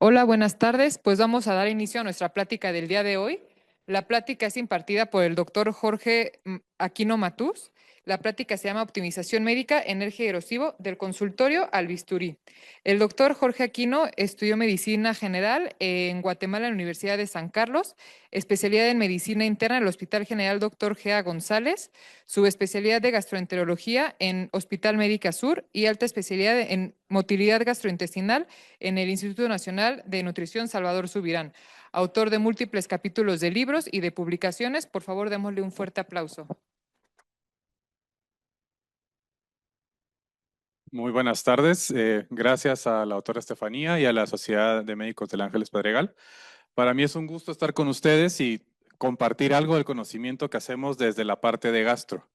Hola, buenas tardes. Pues vamos a dar inicio a nuestra plática del día de hoy. La plática es impartida por el doctor Jorge Aquino Matús. La plática se llama Optimización médica en eje erosivo del consultorio al bisturí. El doctor Jorge Aquino estudió medicina general en Guatemala, en la Universidad de San Carlos, especialidad en medicina interna en el Hospital General Dr. Gea González, subespecialidad de gastroenterología en Hospital Médica Sur y alta especialidad en motilidad gastrointestinal en el Instituto Nacional de Nutrición Salvador Subirán, autor de múltiples capítulos de libros y de publicaciones. Por favor, démosle un fuerte aplauso. Muy buenas tardes. Gracias a la autora Estefanía y a la Sociedad de Médicos del Ángeles Pedregal. Para mí es un gusto estar con ustedes y compartir algo del conocimiento que hacemos desde la parte de gastro.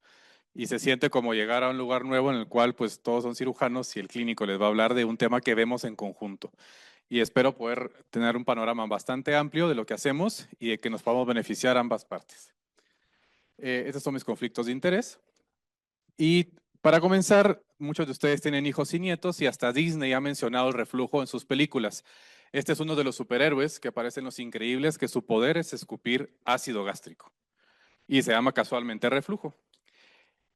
Y se siente como llegar a un lugar nuevo en el cual pues todos son cirujanos y el clínico les va a hablar de un tema que vemos en conjunto. Y espero poder tener un panorama bastante amplio de lo que hacemos y de que nos podamos beneficiar ambas partes. Estos son mis conflictos de interés. Y para comenzar, muchos de ustedes tienen hijos y nietos y hasta Disney ha mencionado el reflujo en sus películas. Este es uno de los superhéroes que aparecen en Los Increíbles, que su poder es escupir ácido gástrico y se llama casualmente reflujo.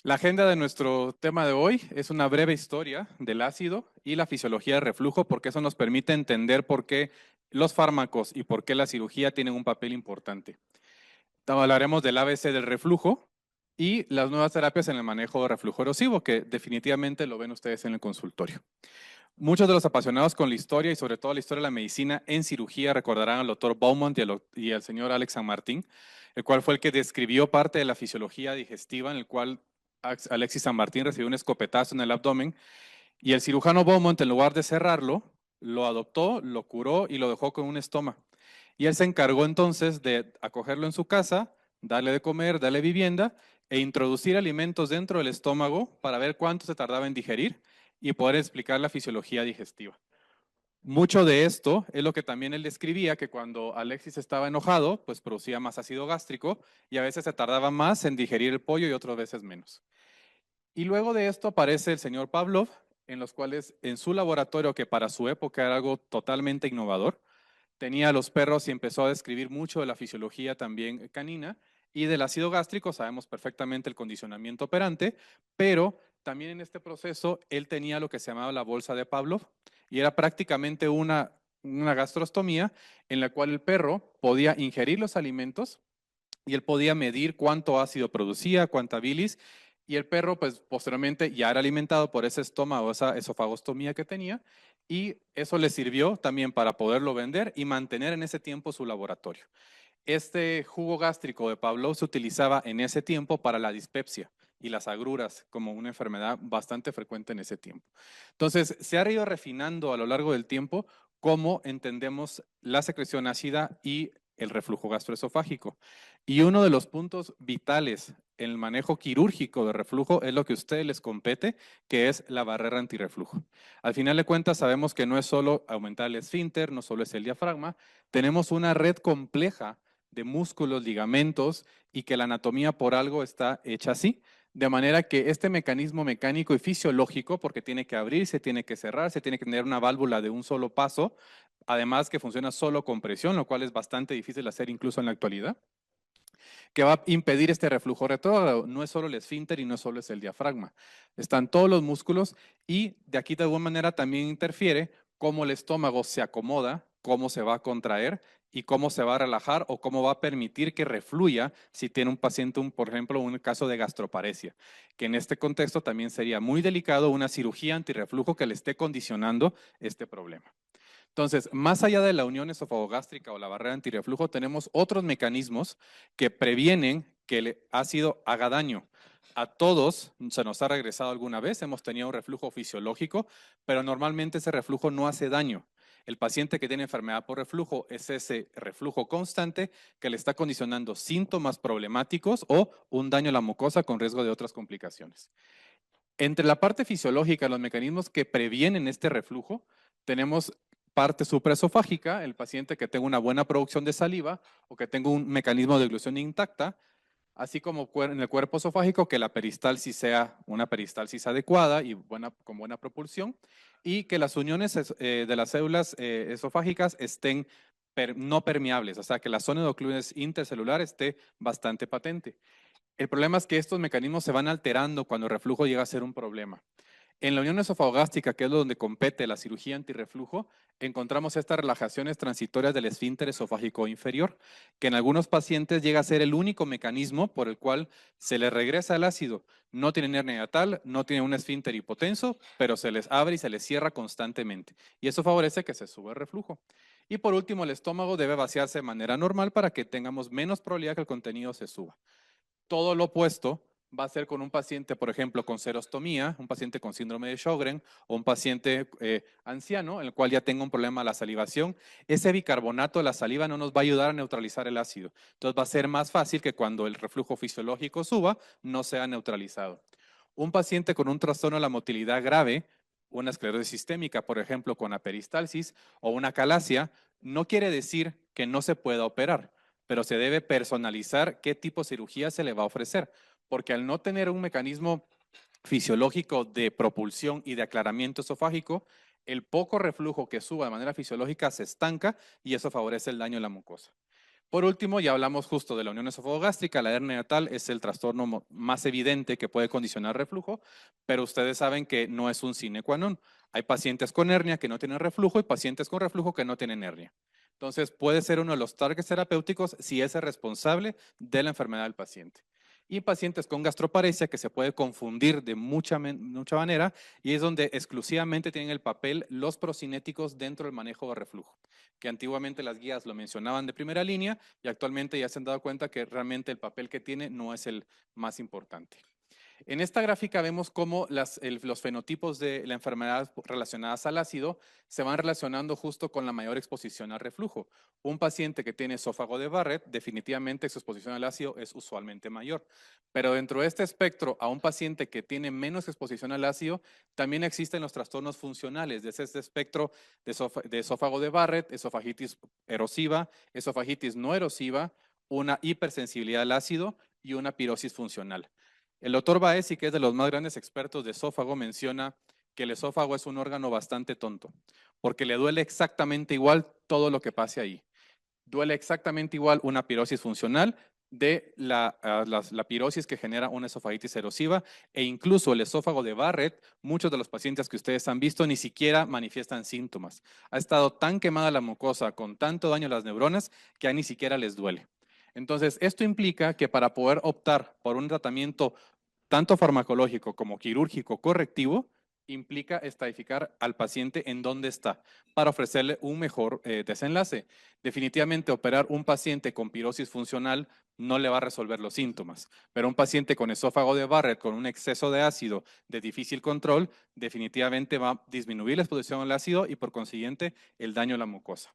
La agenda de nuestro tema de hoy es una breve historia del ácido y la fisiología del reflujo, porque eso nos permite entender por qué los fármacos y por qué la cirugía tienen un papel importante. Hablaremos del ABC del reflujo y las nuevas terapias en el manejo de reflujo erosivo, que definitivamente lo ven ustedes en el consultorio. Muchos de los apasionados con la historia y sobre todo la historia de la medicina en cirugía recordarán al doctor Beaumont y al señor Alex San Martín, el cual fue el que describió parte de la fisiología digestiva, en el cual Alexis San Martín recibió un escopetazo en el abdomen y el cirujano Beaumont, en lugar de cerrarlo, lo adoptó, lo curó y lo dejó con un estoma. Y él se encargó entonces de acogerlo en su casa, darle de comer, darle vivienda e introducir alimentos dentro del estómago para ver cuánto se tardaba en digerir y poder explicar la fisiología digestiva. Mucho de esto es lo que también él describía, que cuando Alexis estaba enojado, pues producía más ácido gástrico y a veces se tardaba más en digerir el pollo y otras veces menos. Y luego de esto aparece el señor Pavlov, en los cuales en su laboratorio, que para su época era algo totalmente innovador, tenía a los perros y empezó a describir mucho de la fisiología también canina y del ácido gástrico. Sabemos perfectamente el condicionamiento operante, pero también en este proceso él tenía lo que se llamaba la bolsa de Pavlov y era prácticamente una gastrostomía en la cual el perro podía ingerir los alimentos y él podía medir cuánto ácido producía, cuánta bilis, y el perro, pues posteriormente ya era alimentado por ese estómago, esa esofagostomía que tenía, y eso le sirvió también para poderlo vender y mantener en ese tiempo su laboratorio. Este jugo gástrico de Pavlov se utilizaba en ese tiempo para la dispepsia y las agruras como una enfermedad bastante frecuente en ese tiempo. Entonces, se ha ido refinando a lo largo del tiempo cómo entendemos la secreción ácida y el reflujo gastroesofágico. Y uno de los puntos vitales en el manejo quirúrgico de reflujo es lo que a ustedes les compete, que es la barrera antirreflujo. Al final de cuentas, sabemos que no es solo aumentar el esfínter, no solo es el diafragma, tenemos una red compleja de músculos, ligamentos y que la anatomía por algo está hecha así. De manera que este mecanismo mecánico y fisiológico, porque tiene que abrirse, tiene que cerrarse, tiene que tener una válvula de un solo paso, además que funciona solo con presión, lo cual es bastante difícil hacer incluso en la actualidad, que va a impedir este reflujo retrógrado. No es solo el esfínter y no solo es el diafragma. Están todos los músculos y de aquí de alguna manera también interfiere cómo el estómago se acomoda, cómo se va a contraer y cómo se va a relajar o cómo va a permitir que refluya si tiene un paciente, por ejemplo, un caso de gastroparesia, que en este contexto también sería muy delicado una cirugía antirreflujo que le esté condicionando este problema. Entonces, más allá de la unión esofagogástrica o la barrera antirreflujo, tenemos otros mecanismos que previenen que el ácido haga daño. A todos se nos ha regresado alguna vez, hemos tenido un reflujo fisiológico, pero normalmente ese reflujo no hace daño. El paciente que tiene enfermedad por reflujo es ese reflujo constante que le está condicionando síntomas problemáticos o un daño a la mucosa con riesgo de otras complicaciones. Entre la parte fisiológica, los mecanismos que previenen este reflujo, tenemos parte supraesofágica, el paciente que tenga una buena producción de saliva o que tenga un mecanismo de eglución intacta, así como en el cuerpo esofágico, que la peristalsis sea una peristalsis adecuada y con buena propulsión, y que las uniones de las células esofágicas estén no permeables, o sea, que la zona de oclusiones intercelular esté bastante patente. El problema es que estos mecanismos se van alterando cuando el reflujo llega a ser un problema. En la unión esofagogástrica, que es donde compete la cirugía antirreflujo, encontramos estas relajaciones transitorias del esfínter esofágico inferior, que en algunos pacientes llega a ser el único mecanismo por el cual se les regresa el ácido. No tienen hernia hiatal, no tienen un esfínter hipotenso, pero se les abre y se les cierra constantemente. Y eso favorece que se suba el reflujo. Y por último, el estómago debe vaciarse de manera normal para que tengamos menos probabilidad que el contenido se suba. Todo lo opuesto va a ser con un paciente, por ejemplo, con serostomía, un paciente con síndrome de Sjögren o un paciente anciano, en el cual ya tenga un problema de la salivación. Ese bicarbonato de la saliva no nos va a ayudar a neutralizar el ácido. Entonces va a ser más fácil que cuando el reflujo fisiológico suba, no sea neutralizado. Un paciente con un trastorno de la motilidad grave, una esclerosis sistémica, por ejemplo, con aperistalsis o una calasia, no quiere decir que no se pueda operar, pero se debe personalizar qué tipo de cirugía se le va a ofrecer, porque al no tener un mecanismo fisiológico de propulsión y de aclaramiento esofágico, el poco reflujo que suba de manera fisiológica se estanca y eso favorece el daño en la mucosa. Por último, ya hablamos justo de la unión esofagogástrica. La hernia hiatal es el trastorno más evidente que puede condicionar reflujo, pero ustedes saben que no es un sine qua non. Hay pacientes con hernia que no tienen reflujo y pacientes con reflujo que no tienen hernia. Entonces, puede ser uno de los targets terapéuticos si es el responsable de la enfermedad del paciente. Y pacientes con gastroparesia que se puede confundir de mucha manera y es donde exclusivamente tienen el papel los procinéticos dentro del manejo de reflujo, que antiguamente las guías lo mencionaban de primera línea y actualmente ya se han dado cuenta que realmente el papel que tiene no es el más importante. En esta gráfica vemos cómo los fenotipos de la enfermedad relacionadas al ácido se van relacionando justo con la mayor exposición al reflujo. Un paciente que tiene esófago de Barrett, definitivamente su exposición al ácido es usualmente mayor. Pero dentro de este espectro, a un paciente que tiene menos exposición al ácido, también existen los trastornos funcionales de este espectro de esófago de Barrett, esofagitis erosiva, esofagitis no erosiva, una hipersensibilidad al ácido y una pirosis funcional. El doctor Baesi, que es de los más grandes expertos de esófago, menciona que el esófago es un órgano bastante tonto, porque le duele exactamente igual todo lo que pase ahí. Duele exactamente igual una pirosis funcional de la pirosis que genera una esofagitis erosiva e incluso el esófago de Barrett, muchos de los pacientes que ustedes han visto ni siquiera manifiestan síntomas. Ha estado tan quemada la mucosa con tanto daño a las neuronas que a ni siquiera les duele. Entonces, esto implica que para poder optar por un tratamiento tanto farmacológico como quirúrgico correctivo, implica estadificar al paciente en dónde está para ofrecerle un mejor desenlace. Definitivamente operar un paciente con pirosis funcional no le va a resolver los síntomas, pero un paciente con esófago de Barrett con un exceso de ácido de difícil control definitivamente va a disminuir la exposición al ácido y por consiguiente el daño a la mucosa.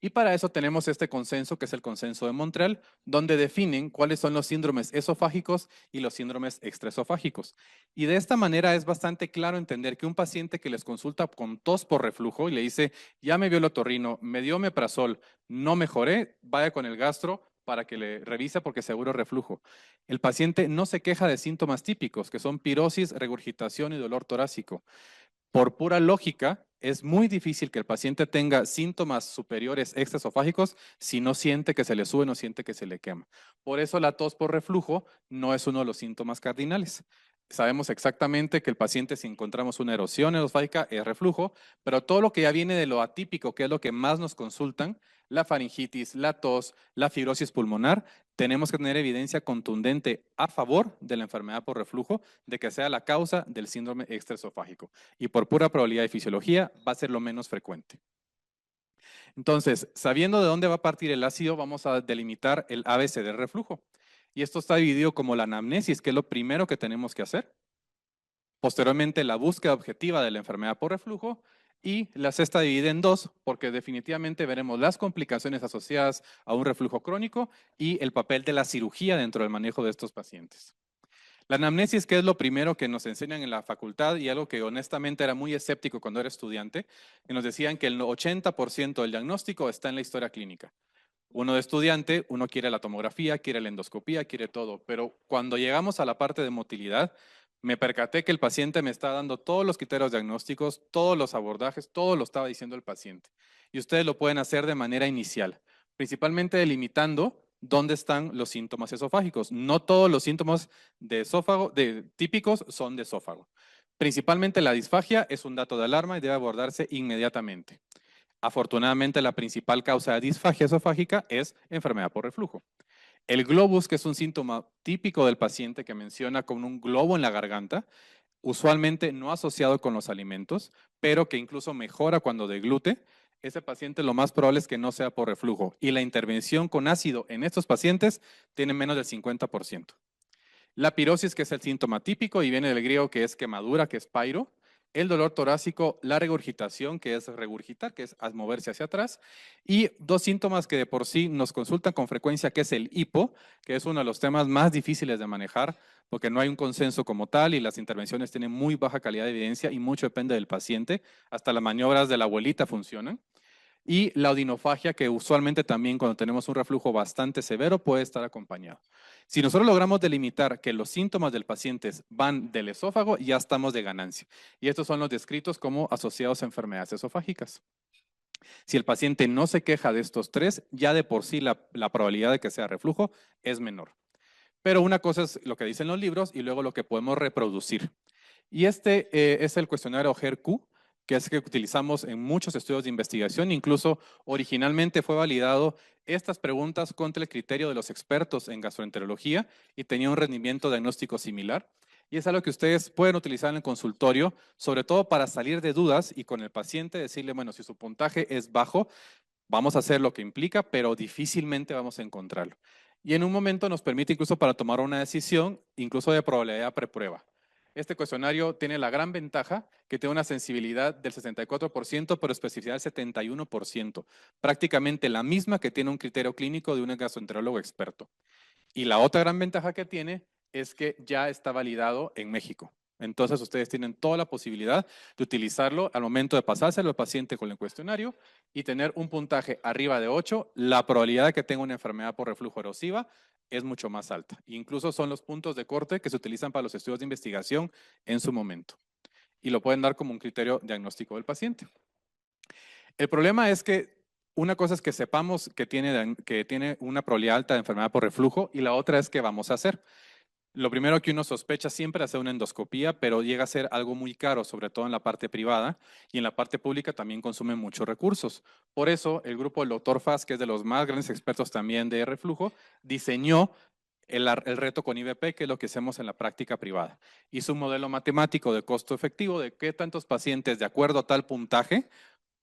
Y para eso tenemos este consenso, que es el consenso de Montreal, donde definen cuáles son los síndromes esofágicos y los síndromes extraesofágicos. Y de esta manera es bastante claro entender que un paciente que les consulta con tos por reflujo y le dice, ya me vio el otorrino, me dio omeprazol, no mejoré, vaya con el gastro para que le revise porque seguro reflujo. El paciente no se queja de síntomas típicos, que son pirosis, regurgitación y dolor torácico. Por pura lógica, es muy difícil que el paciente tenga síntomas superiores extraesofágicos si no siente que se le sube, no siente que se le quema. Por eso la tos por reflujo no es uno de los síntomas cardinales. Sabemos exactamente que el paciente, si encontramos una erosión esofágica, es reflujo, pero todo lo que ya viene de lo atípico, que es lo que más nos consultan, la faringitis, la tos, la fibrosis pulmonar, tenemos que tener evidencia contundente a favor de la enfermedad por reflujo de que sea la causa del síndrome extraesofágico. Y por pura probabilidad de fisiología va a ser lo menos frecuente. Entonces, sabiendo de dónde va a partir el ácido, vamos a delimitar el ABC del reflujo. Y esto está dividido como la anamnesis, que es lo primero que tenemos que hacer. Posteriormente, la búsqueda objetiva de la enfermedad por reflujo. Y la sexta divide en dos, porque definitivamente veremos las complicaciones asociadas a un reflujo crónico y el papel de la cirugía dentro del manejo de estos pacientes. La anamnesis, que es lo primero que nos enseñan en la facultad y algo que honestamente era muy escéptico cuando era estudiante, que nos decían que el 80% del diagnóstico está en la historia clínica. Uno de estudiante, uno quiere la tomografía, quiere la endoscopía, quiere todo, pero cuando llegamos a la parte de motilidad, me percaté que el paciente me está dando todos los criterios diagnósticos, todos los abordajes, todo lo estaba diciendo el paciente. Y ustedes lo pueden hacer de manera inicial, principalmente delimitando dónde están los síntomas esofágicos. No todos los síntomas de esófago, típicos son de esófago. Principalmente la disfagia es un dato de alarma y debe abordarse inmediatamente. Afortunadamente, la principal causa de disfagia esofágica es enfermedad por reflujo. El globus, que es un síntoma típico del paciente que menciona con un globo en la garganta, usualmente no asociado con los alimentos, pero que incluso mejora cuando deglute, ese paciente lo más probable es que no sea por reflujo. Y la intervención con ácido en estos pacientes tiene menos del 50%. La pirosis, que es el síntoma típico y viene del griego que es quemadura, que es pairo. El dolor torácico, la regurgitación, que es regurgitar, que es moverse hacia atrás. Y dos síntomas que de por sí nos consultan con frecuencia, que es el hipo, que es uno de los temas más difíciles de manejar, porque no hay un consenso como tal y las intervenciones tienen muy baja calidad de evidencia y mucho depende del paciente. Hasta las maniobras de la abuelita funcionan. Y la odinofagia, que usualmente también cuando tenemos un reflujo bastante severo puede estar acompañado. Si nosotros logramos delimitar que los síntomas del paciente van del esófago, ya estamos de ganancia. Y estos son los descritos como asociados a enfermedades esofágicas. Si el paciente no se queja de estos tres, ya de por sí la probabilidad de que sea reflujo es menor. Pero una cosa es lo que dicen los libros y luego lo que podemos reproducir. Y este es el cuestionario HER-Q, que es que utilizamos en muchos estudios de investigación. Incluso originalmente fue validado estas preguntas contra el criterio de los expertos en gastroenterología y tenía un rendimiento diagnóstico similar. Y es algo que ustedes pueden utilizar en el consultorio, sobre todo para salir de dudas y con el paciente decirle, bueno, si su puntaje es bajo, vamos a hacer lo que implica, pero difícilmente vamos a encontrarlo. Y en un momento nos permite incluso para tomar una decisión, incluso de probabilidad preprueba. Este cuestionario tiene la gran ventaja que tiene una sensibilidad del 64%, pero especificidad del 71%, prácticamente la misma que tiene un criterio clínico de un gastroenterólogo experto. Y la otra gran ventaja que tiene es que ya está validado en México. Entonces ustedes tienen toda la posibilidad de utilizarlo al momento de pasárselo al paciente con el cuestionario y tener un puntaje arriba de 8. La probabilidad de que tenga una enfermedad por reflujo erosiva es mucho más alta. Incluso son los puntos de corte que se utilizan para los estudios de investigación en su momento. Y lo pueden dar como un criterio diagnóstico del paciente. El problema es que una cosa es que sepamos que tiene una probabilidad alta de enfermedad por reflujo y la otra es que vamos a hacer. Lo primero que uno sospecha siempre es hacer una endoscopía, pero llega a ser algo muy caro, sobre todo en la parte privada y en la parte pública también consume muchos recursos. Por eso, el grupo del Dr. Faz, que es de los más grandes expertos también de reflujo, diseñó el reto con IVP, que es lo que hacemos en la práctica privada. Hizo un modelo matemático de costo efectivo de qué tantos pacientes, de acuerdo a tal puntaje,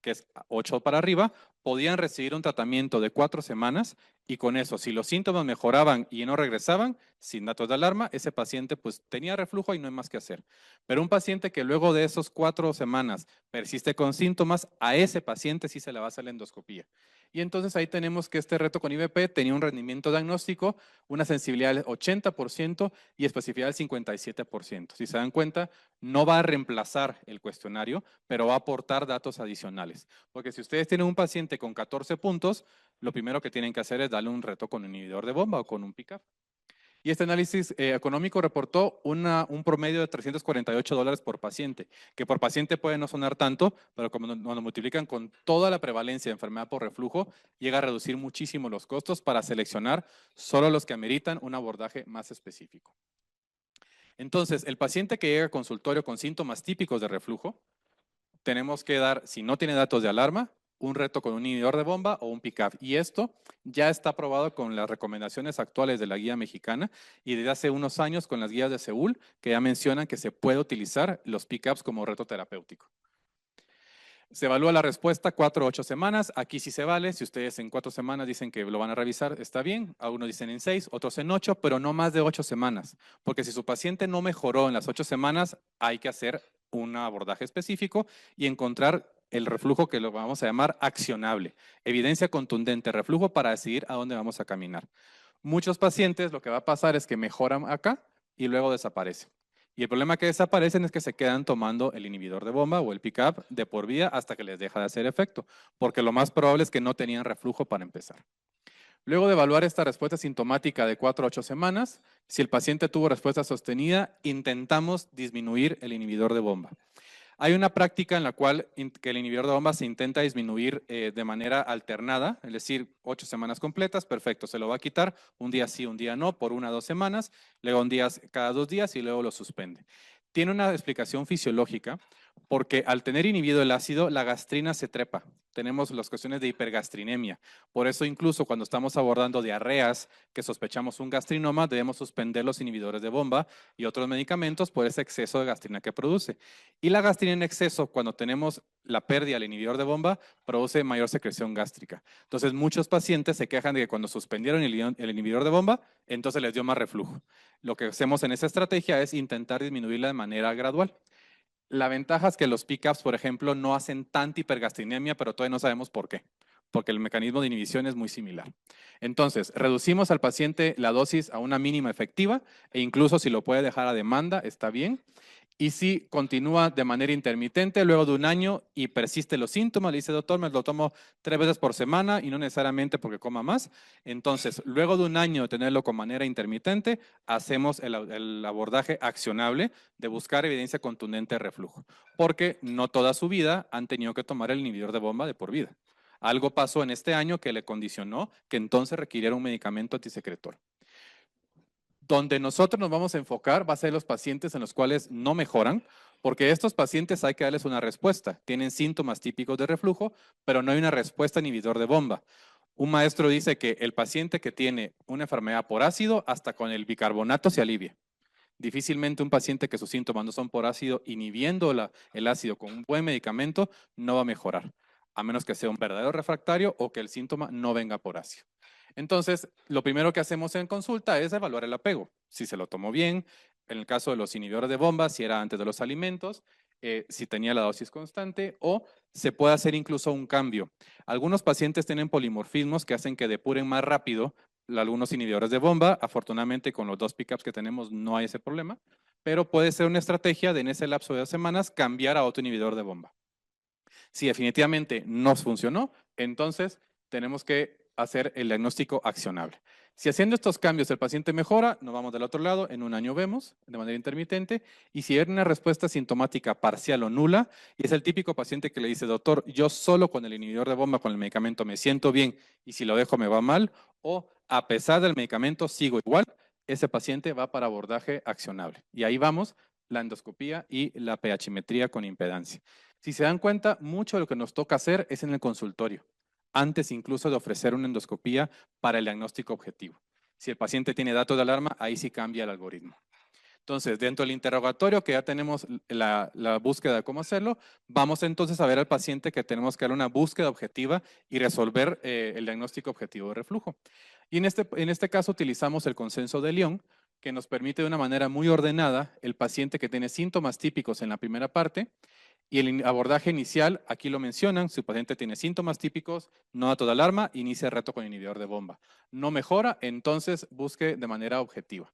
que es 8 para arriba, podían recibir un tratamiento de 4 semanas y con eso, si los síntomas mejoraban y no regresaban, sin datos de alarma, ese paciente pues tenía reflujo y no hay más que hacer. Pero un paciente que luego de esos 4 semanas persiste con síntomas, a ese paciente sí se le va a hacer la endoscopía. Y entonces ahí tenemos que este reto con IVP tenía un rendimiento diagnóstico, una sensibilidad del 80% y especificidad del 57%. Si se dan cuenta, no va a reemplazar el cuestionario, pero va a aportar datos adicionales. Porque si ustedes tienen un paciente con 14 puntos, lo primero que tienen que hacer es darle un reto con un inhibidor de bomba o con un pick-up. Y este análisis económico reportó un promedio de $348 por paciente, que por paciente puede no sonar tanto, pero cuando multiplican con toda la prevalencia de enfermedad por reflujo, llega a reducir muchísimo los costos para seleccionar solo los que ameritan un abordaje más específico. Entonces, el paciente que llega a consultorio con síntomas típicos de reflujo, tenemos que dar, si no tiene datos de alarma, un reto con un inhibidor de bomba o un PICAP. Y esto ya está aprobado con las recomendaciones actuales de la guía mexicana y desde hace unos años con las guías de Seúl, que ya mencionan que se puede utilizar los PICAPs como reto terapéutico. Se evalúa la respuesta 4 o 8 semanas. Aquí sí se vale. Si ustedes en 4 semanas dicen que lo van a revisar, está bien. Algunos dicen en 6, otros en 8, pero no más de 8 semanas. Porque si su paciente no mejoró en las 8 semanas, hay que hacer un abordaje específico y encontrar el reflujo que lo vamos a llamar accionable. Evidencia contundente, reflujo para decidir a dónde vamos a caminar. Muchos pacientes lo que va a pasar es que mejoran acá y luego desaparecen. Y el problema que desaparecen es que se quedan tomando el inhibidor de bomba o el pick-up de por vida hasta que les deja de hacer efecto, porque lo más probable es que no tenían reflujo para empezar. Luego de evaluar esta respuesta sintomática de 4 a 8 semanas, si el paciente tuvo respuesta sostenida, intentamos disminuir el inhibidor de bomba. Hay una práctica en la cual que el inhibidor de bomba se intenta disminuir de manera alternada, es decir, 8 semanas completas, perfecto, se lo va a quitar, un día sí, un día no, por 1 a 2 semanas, luego un día cada 2 días y luego lo suspende. Tiene una explicación fisiológica porque al tener inhibido el ácido, la gastrina se trepa. Tenemos las cuestiones de hipergastrinemia. Por eso incluso cuando estamos abordando diarreas que sospechamos un gastrinoma, debemos suspender los inhibidores de bomba y otros medicamentos por ese exceso de gastrina que produce. Y la gastrina en exceso, cuando tenemos la pérdida del inhibidor de bomba, produce mayor secreción gástrica. Entonces, muchos pacientes se quejan de que cuando suspendieron el inhibidor de bomba, entonces les dio más reflujo. Lo que hacemos en esa estrategia es intentar disminuirla de manera gradual. La ventaja es que los PCABs, por ejemplo, no hacen tanta hipergastrinemia, pero todavía no sabemos por qué, porque el mecanismo de inhibición es muy similar. Entonces, reducimos al paciente la dosis a una mínima efectiva e incluso si lo puede dejar a demanda, está bien. Y si continúa de manera intermitente, luego de un año y persisten los síntomas, le dice, doctor, me lo tomo 3 veces por semana y no necesariamente porque coma más. Entonces, luego de un año de tenerlo con manera intermitente, hacemos el abordaje accionable de buscar evidencia contundente de reflujo, porque no toda su vida han tenido que tomar el inhibidor de bomba de por vida. Algo pasó en este año que le condicionó que entonces requiriera un medicamento antisecretor. Donde nosotros nos vamos a enfocar va a ser los pacientes en los cuales no mejoran, porque estos pacientes hay que darles una respuesta. Tienen síntomas típicos de reflujo, pero no hay una respuesta inhibidor de bomba. Un maestro dice que el paciente que tiene una enfermedad por ácido, hasta con el bicarbonato se alivia. Difícilmente un paciente que sus síntomas no son por ácido, inhibiendo el ácido con un buen medicamento, no va a mejorar, a menos que sea un verdadero refractario o que el síntoma no venga por ácido. Entonces, lo primero que hacemos en consulta es evaluar el apego, si se lo tomó bien, en el caso de los inhibidores de bomba, si era antes de los alimentos, si tenía la dosis constante o se puede hacer incluso un cambio. Algunos pacientes tienen polimorfismos que hacen que depuren más rápido algunos inhibidores de bomba. Afortunadamente, con los 2 pickups que tenemos no hay ese problema, pero puede ser una estrategia de en ese lapso de 2 semanas cambiar a otro inhibidor de bomba. Si definitivamente no funcionó, entonces tenemos que hacer el diagnóstico accionable. Si haciendo estos cambios el paciente mejora, nos vamos del otro lado, en un año vemos de manera intermitente, y si hay una respuesta sintomática parcial o nula, y es el típico paciente que le dice, doctor, yo solo con el inhibidor de bomba, con el medicamento me siento bien, y si lo dejo me va mal, o a pesar del medicamento sigo igual, ese paciente va para abordaje accionable. Y ahí vamos, la endoscopía y la pHmetría con impedancia. Si se dan cuenta, mucho de lo que nos toca hacer es en el consultorio, antes incluso de ofrecer una endoscopía para el diagnóstico objetivo. Si el paciente tiene datos de alarma, ahí sí cambia el algoritmo. Entonces, dentro del interrogatorio, que ya tenemos la búsqueda de cómo hacerlo, vamos entonces a ver al paciente que tenemos que dar una búsqueda objetiva y resolver el diagnóstico objetivo de reflujo. Y en este caso utilizamos el consenso de Lyon, que nos permite de una manera muy ordenada el paciente que tiene síntomas típicos en la primera parte, y el abordaje inicial, aquí lo mencionan, si el paciente tiene síntomas típicos, no dato de alarma, inicia el reto con inhibidor de bomba. No mejora, entonces busque de manera objetiva.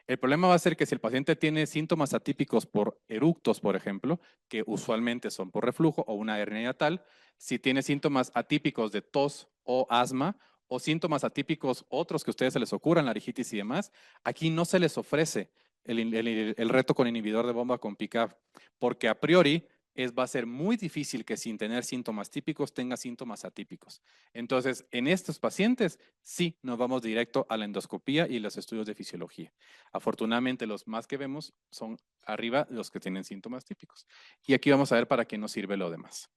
El problema va a ser que si el paciente tiene síntomas atípicos por eructos, por ejemplo, que usualmente son por reflujo o una hernia hiatal, si tiene síntomas atípicos de tos o asma, o síntomas atípicos otros que a ustedes se les ocurran, laringitis y demás, aquí no se les ofrece el reto con inhibidor de bomba con PICAB, porque a priori va a ser muy difícil que sin tener síntomas típicos tenga síntomas atípicos. Entonces, en estos pacientes sí nos vamos directo a la endoscopía y los estudios de fisiología. Afortunadamente, los más que vemos son arriba los que tienen síntomas típicos. Y aquí vamos a ver para qué nos sirve lo demás.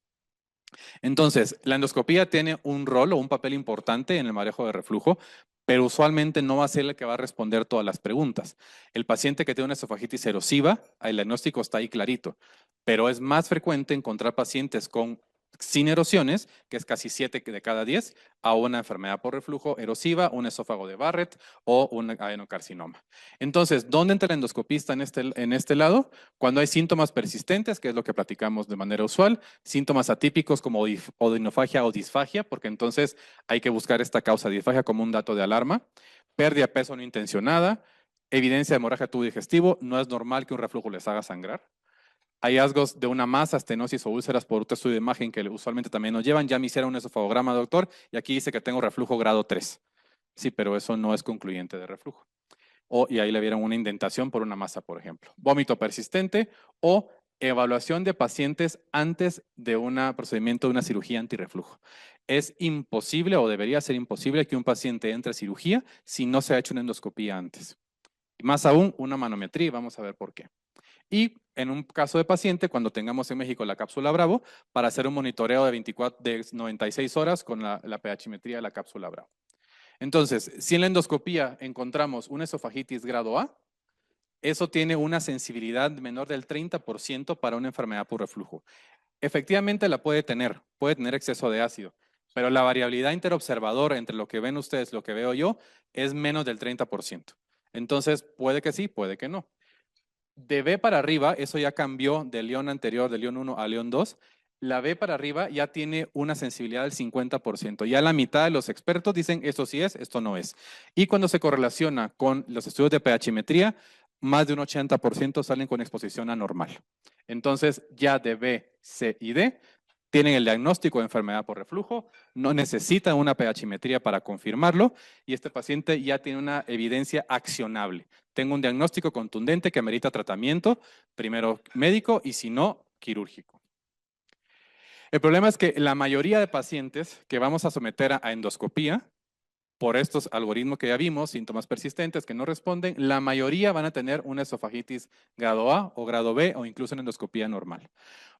Entonces, la endoscopía tiene un rol o un papel importante en el manejo de reflujo, pero usualmente no va a ser el que va a responder todas las preguntas. El paciente que tiene una esofagitis erosiva, el diagnóstico está ahí clarito, pero es más frecuente encontrar pacientes sin erosiones, que es casi 7 de cada 10, a una enfermedad por reflujo erosiva, un esófago de Barrett o un adenocarcinoma. Entonces, ¿dónde entra el endoscopista en este lado? Cuando hay síntomas persistentes, que es lo que platicamos de manera usual, síntomas atípicos como odinofagia o disfagia, porque entonces hay que buscar esta causa de disfagia como un dato de alarma, pérdida de peso no intencionada, evidencia de hemorragia de tubo digestivo, no es normal que un reflujo les haga sangrar. Hallazgos de una masa, estenosis o úlceras por otro estudio de imagen que usualmente también nos llevan. Ya me hicieron un esofagograma, doctor, y aquí dice que tengo reflujo grado 3. Sí, pero eso no es concluyente de reflujo. Y ahí le vieron una indentación por una masa, por ejemplo. Vómito persistente o evaluación de pacientes antes de un procedimiento de una cirugía antirreflujo. Es imposible o debería ser imposible que un paciente entre a cirugía si no se ha hecho una endoscopía antes. Y más aún, una manometría, y vamos a ver por qué. Y en un caso de paciente, cuando tengamos en México la cápsula Bravo, para hacer un monitoreo de 96 horas con la pHmetría de la cápsula Bravo. Entonces, si en la endoscopía encontramos una esofagitis grado A, eso tiene una sensibilidad menor del 30% para una enfermedad por reflujo. Efectivamente la puede tener exceso de ácido, pero la variabilidad interobservador entre lo que ven ustedes y lo que veo yo es menos del 30%. Entonces, puede que sí, puede que no. De B para arriba, eso ya cambió del león anterior, del león 1 a león 2. La B para arriba ya tiene una sensibilidad del 50%. Ya la mitad de los expertos dicen esto sí es, esto no es. Y cuando se correlaciona con los estudios de pHmetría, más de un 80% salen con exposición anormal. Entonces, ya de B, C y D tienen el diagnóstico de enfermedad por reflujo, no necesitan una pHmetría para confirmarlo y este paciente ya tiene una evidencia accionable. Tengo un diagnóstico contundente que amerita tratamiento, primero médico y si no, quirúrgico. El problema es que la mayoría de pacientes que vamos a someter a endoscopía, por estos algoritmos que ya vimos, síntomas persistentes que no responden, la mayoría van a tener una esofagitis grado A o grado B o incluso una endoscopía normal.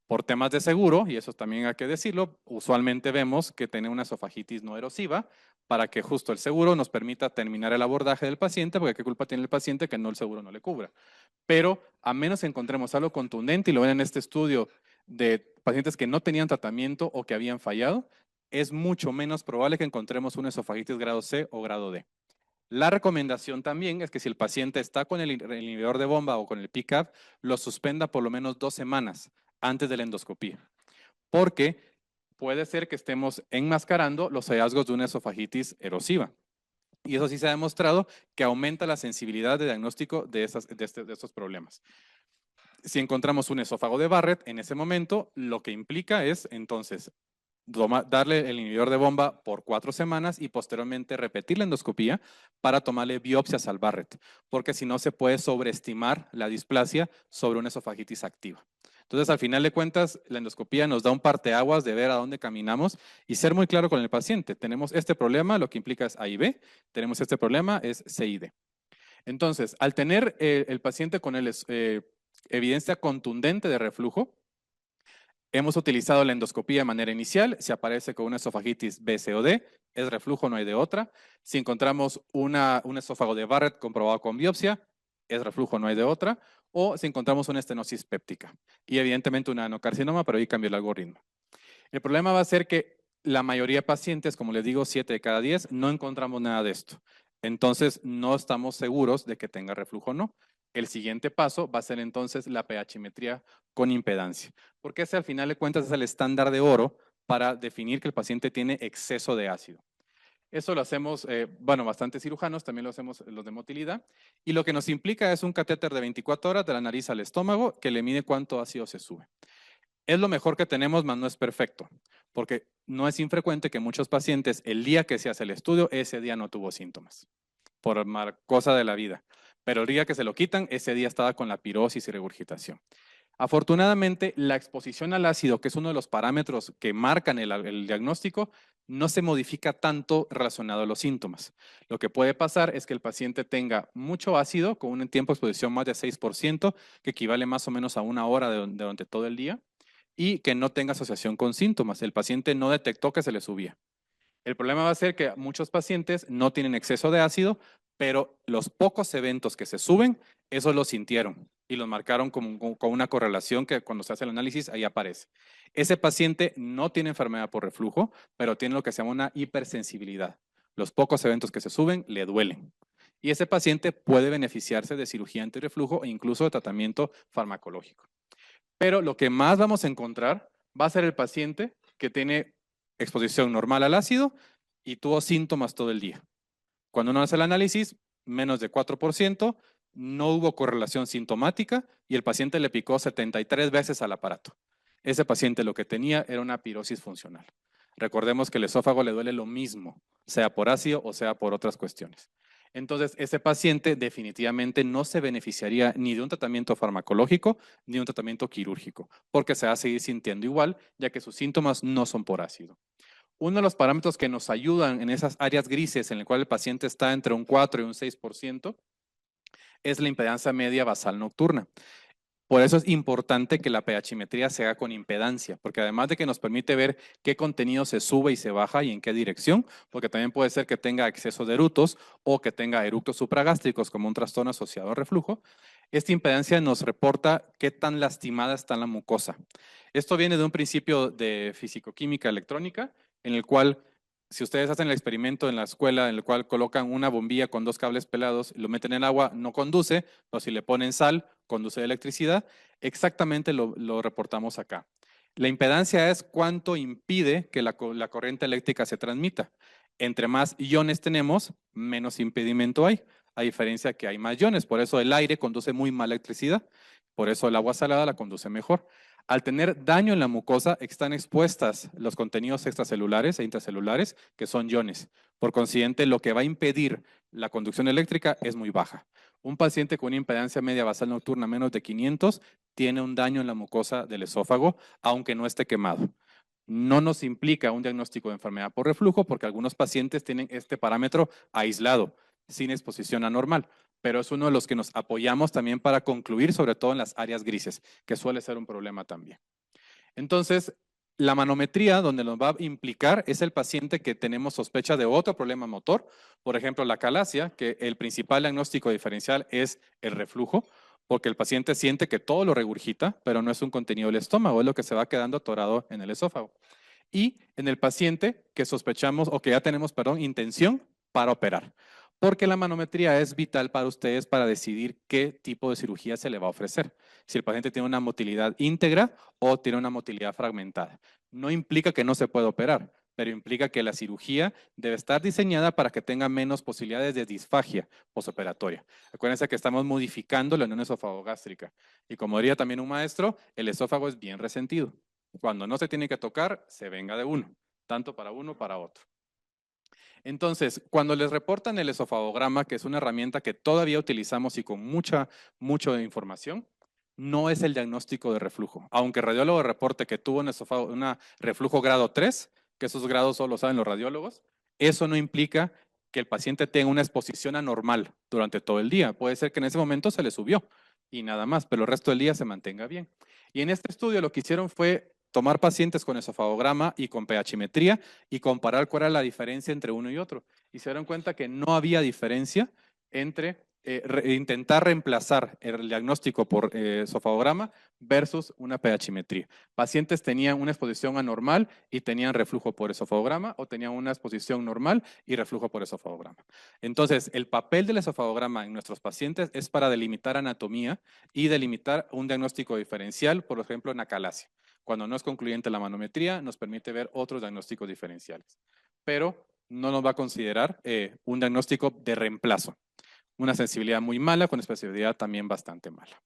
Por temas de seguro, y eso también hay que decirlo, usualmente vemos que tiene una esofagitis no erosiva para que justo el seguro nos permita terminar el abordaje del paciente, porque qué culpa tiene el paciente que no el seguro no le cubra. Pero a menos encontremos algo contundente, y lo ven en este estudio de pacientes que no tenían tratamiento o que habían fallado, es mucho menos probable que encontremos una esofagitis grado C o grado D. La recomendación también es que si el paciente está con el inhibidor de bomba o con el PCAB, lo suspenda por lo menos 2 semanas antes de la endoscopía, porque puede ser que estemos enmascarando los hallazgos de una esofagitis erosiva. Y eso sí se ha demostrado que aumenta la sensibilidad de diagnóstico de estos problemas. Si encontramos un esófago de Barrett en ese momento, lo que implica es entonces darle el inhibidor de bomba por 4 semanas y posteriormente repetir la endoscopía para tomarle biopsias al Barrett, porque si no se puede sobreestimar la displasia sobre una esofagitis activa. Entonces, al final de cuentas, la endoscopía nos da un parteaguas de ver a dónde caminamos y ser muy claro con el paciente. Tenemos este problema, lo que implica es A y B. Tenemos este problema, es C y D. Entonces, al tener el paciente con evidencia contundente de reflujo, hemos utilizado la endoscopía de manera inicial. Si aparece con una esofagitis B, C o D, es reflujo, no hay de otra. Si encontramos un esófago de Barrett comprobado con biopsia, es reflujo, no hay de otra. O si encontramos una estenosis péptica. Y evidentemente un adenocarcinoma, pero ahí cambia el algoritmo. El problema va a ser que la mayoría de pacientes, como les digo, 7 de cada 10, no encontramos nada de esto. Entonces, no estamos seguros de que tenga reflujo o no. El siguiente paso va a ser entonces la pHmetría con impedancia, porque ese al final de cuentas es el estándar de oro para definir que el paciente tiene exceso de ácido. Eso lo hacemos, bastantes cirujanos, también lo hacemos los de motilidad, y lo que nos implica es un catéter de 24 horas de la nariz al estómago que le mide cuánto ácido se sube. Es lo mejor que tenemos, mas no es perfecto, porque no es infrecuente que muchos pacientes, el día que se hace el estudio, ese día no tuvo síntomas, por cosa de la vida. Pero el día que se lo quitan, ese día estaba con la pirosis y regurgitación. Afortunadamente, la exposición al ácido, que es uno de los parámetros que marcan el diagnóstico, no se modifica tanto relacionado a los síntomas. Lo que puede pasar es que el paciente tenga mucho ácido con un tiempo de exposición más de 6%, que equivale más o menos a 1 hora durante todo el día, y que no tenga asociación con síntomas. El paciente no detectó que se le subía. El problema va a ser que muchos pacientes no tienen exceso de ácido, pero los pocos eventos que se suben, eso lo sintieron y los marcaron con una correlación que cuando se hace el análisis ahí aparece. Ese paciente no tiene enfermedad por reflujo, pero tiene lo que se llama una hipersensibilidad. Los pocos eventos que se suben le duelen. Y ese paciente puede beneficiarse de cirugía antirreflujo e incluso de tratamiento farmacológico. Pero lo que más vamos a encontrar va a ser el paciente que tiene exposición normal al ácido y tuvo síntomas todo el día. Cuando uno hace el análisis, menos de 4%, no hubo correlación sintomática y el paciente le picó 73 veces al aparato. Ese paciente lo que tenía era una pirosis funcional. Recordemos que el esófago le duele lo mismo, sea por ácido o sea por otras cuestiones. Entonces, ese paciente definitivamente no se beneficiaría ni de un tratamiento farmacológico ni de un tratamiento quirúrgico, porque se va a seguir sintiendo igual, ya que sus síntomas no son por ácido. Uno de los parámetros que nos ayudan en esas áreas grises en el cual el paciente está entre un 4 y un 6% es la impedancia media basal nocturna. Por eso es importante que la pHimetría se haga con impedancia, porque además de que nos permite ver qué contenido se sube y se baja y en qué dirección, porque también puede ser que tenga exceso de eructos o que tenga eructos supragástricos como un trastorno asociado al reflujo, esta impedancia nos reporta qué tan lastimada está la mucosa. Esto viene de un principio de fisicoquímica electrónica, en el cual si ustedes hacen el experimento en la escuela en el cual colocan una bombilla con dos cables pelados y lo meten en agua, no conduce, pero si le ponen sal, conduce electricidad, exactamente lo reportamos acá. La impedancia es cuánto impide que la corriente eléctrica se transmita. Entre más iones tenemos, menos impedimento hay, a diferencia que hay más iones. Por eso el aire conduce muy mal electricidad, por eso el agua salada la conduce mejor. Al tener daño en la mucosa, están expuestas los contenidos extracelulares e intracelulares, que son iones. Por consiguiente, lo que va a impedir la conducción eléctrica es muy baja. Un paciente con una impedancia media basal nocturna menos de 500 tiene un daño en la mucosa del esófago, aunque no esté quemado. No nos implica un diagnóstico de enfermedad por reflujo porque algunos pacientes tienen este parámetro aislado, sin exposición anormal, pero es uno de los que nos apoyamos también para concluir, sobre todo en las áreas grises, que suele ser un problema también. Entonces, la manometría donde nos va a implicar es el paciente que tenemos sospecha de otro problema motor, por ejemplo, la calasia, que el principal diagnóstico diferencial es el reflujo, porque el paciente siente que todo lo regurgita, pero no es un contenido del estómago, es lo que se va quedando atorado en el esófago. Y en el paciente que sospechamos o que ya tenemos, perdón, intención para operar, porque la manometría es vital para ustedes para decidir qué tipo de cirugía se le va a ofrecer. Si el paciente tiene una motilidad íntegra o tiene una motilidad fragmentada. No implica que no se pueda operar, pero implica que la cirugía debe estar diseñada para que tenga menos posibilidades de disfagia posoperatoria. Acuérdense que estamos modificando la unión esofagogástrica. Y como diría también un maestro, el esófago es bien resentido. Cuando no se tiene que tocar, se venga de uno, tanto para uno para otro. Entonces, cuando les reportan el esofagograma, que es una herramienta que todavía utilizamos y con mucha información, no es el diagnóstico de reflujo. Aunque el radiólogo reporte que tuvo un reflujo grado 3, que esos grados solo saben los radiólogos, eso no implica que el paciente tenga una exposición anormal durante todo el día. Puede ser que en ese momento se le subió y nada más, pero el resto del día se mantenga bien. Y en este estudio lo que hicieron fue tomar pacientes con esofagograma y con pHimetría y comparar cuál era la diferencia entre uno y otro. Y se dieron cuenta que no había diferencia entre intentar reemplazar el diagnóstico por esofagograma versus una pHimetría. Pacientes tenían una exposición anormal y tenían reflujo por esofagograma o tenían una exposición normal y reflujo por esofagograma. Entonces, el papel del esofagograma en nuestros pacientes es para delimitar anatomía y delimitar un diagnóstico diferencial, por ejemplo, en acalasia. Cuando no es concluyente la manometría, nos permite ver otros diagnósticos diferenciales, pero no nos va a considerar un diagnóstico de reemplazo. Una sensibilidad muy mala con especificidad también bastante mala.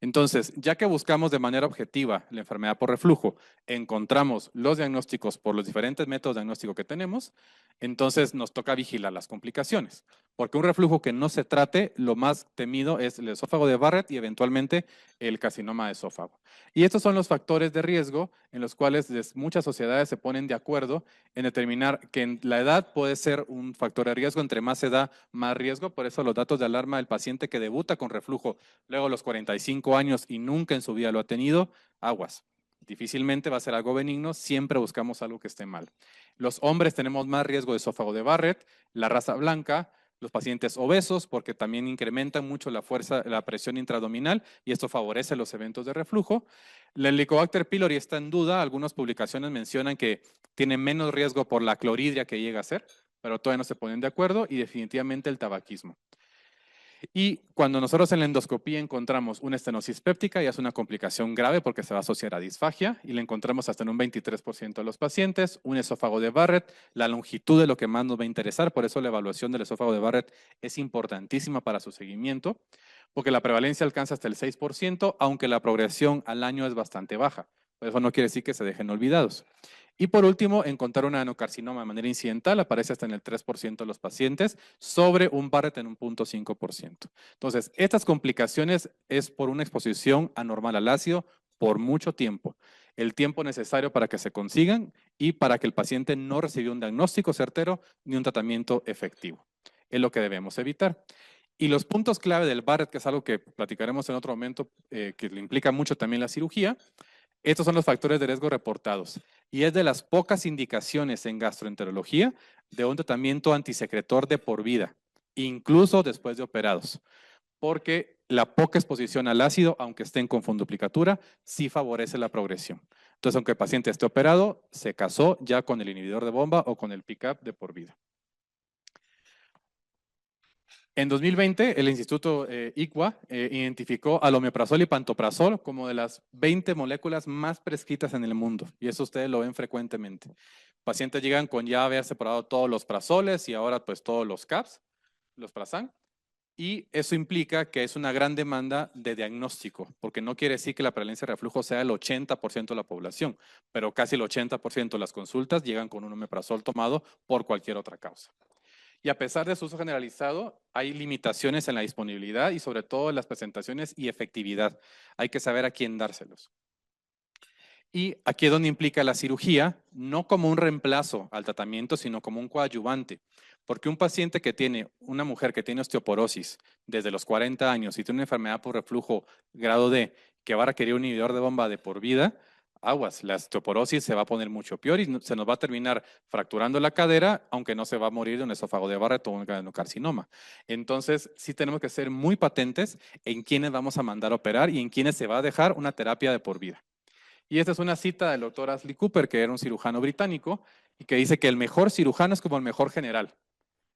Entonces, ya que buscamos de manera objetiva la enfermedad por reflujo, encontramos los diagnósticos por los diferentes métodos de diagnóstico que tenemos, entonces nos toca vigilar las complicaciones. Porque un reflujo que no se trate, lo más temido es el esófago de Barrett y eventualmente el carcinoma de esófago. Y estos son los factores de riesgo en los cuales muchas sociedades se ponen de acuerdo en determinar que la edad puede ser un factor de riesgo. Entre más edad, más riesgo. Por eso los datos de alarma del paciente que debuta con reflujo luego los 45 años y nunca en su vida lo ha tenido, aguas. Difícilmente va a ser algo benigno, siempre buscamos algo que esté mal. Los hombres tenemos más riesgo de esófago de Barrett, la raza blanca, los pacientes obesos, porque también incrementan mucho la fuerza, la presión intraabdominal y esto favorece los eventos de reflujo. La Helicobacter pylori está en duda, algunas publicaciones mencionan que tiene menos riesgo por la clorhidria que llega a ser, pero todavía no se ponen de acuerdo y definitivamente el tabaquismo. Y cuando nosotros en la endoscopía encontramos una estenosis péptica, ya es una complicación grave porque se va a asociar a disfagia y la encontramos hasta en un 23% de los pacientes, un esófago de Barrett, la longitud de lo que más nos va a interesar, por eso la evaluación del esófago de Barrett es importantísima para su seguimiento, porque la prevalencia alcanza hasta el 6%, aunque la progresión al año es bastante baja. Por eso no quiere decir que se dejen olvidados. Y por último, encontrar un adenocarcinoma de manera incidental, aparece hasta en el 3% de los pacientes, sobre un Barrett en un 0.5%. Entonces, estas complicaciones es por una exposición anormal al ácido por mucho tiempo. El tiempo necesario para que se consigan y para que el paciente no recibió un diagnóstico certero ni un tratamiento efectivo. Es lo que debemos evitar. Y los puntos clave del Barrett, que es algo que platicaremos en otro momento, que le implica mucho también la cirugía, estos son los factores de riesgo reportados y es de las pocas indicaciones en gastroenterología de un tratamiento antisecretor de por vida, incluso después de operados, porque la poca exposición al ácido, aunque estén con funduplicatura, sí favorece la progresión. Entonces, aunque el paciente esté operado, se casó ya con el inhibidor de bomba o con el PICAP de por vida. En 2020, el Instituto ICUA identificó al omeprazol y pantoprazol como de las 20 moléculas más prescritas en el mundo, y eso ustedes lo ven frecuentemente. Pacientes llegan con ya haber separado todos los prazoles y ahora pues todos los CAPS, los Prazan, y eso implica que es una gran demanda de diagnóstico, porque no quiere decir que la prevalencia de reflujo sea el 80% de la población, pero casi el 80% de las consultas llegan con un omeprazol tomado por cualquier otra causa. Y a pesar de su uso generalizado, hay limitaciones en la disponibilidad y sobre todo en las presentaciones y efectividad. Hay que saber a quién dárselos. Y aquí es donde implica la cirugía, no como un reemplazo al tratamiento, sino como un coadyuvante. Porque un paciente que tiene, una mujer que tiene osteoporosis desde los 40 años y tiene una enfermedad por reflujo grado D, que va a requerir un inhibidor de bomba de por vida, aguas, la osteoporosis se va a poner mucho peor y se nos va a terminar fracturando la cadera, aunque no se va a morir de un esófago de Barrett o un adenocarcinoma. Entonces, sí tenemos que ser muy patentes en quiénes vamos a mandar a operar y en quiénes se va a dejar una terapia de por vida. Y esta es una cita del doctor Ashley Cooper, que era un cirujano británico, y que dice que el mejor cirujano es como el mejor general,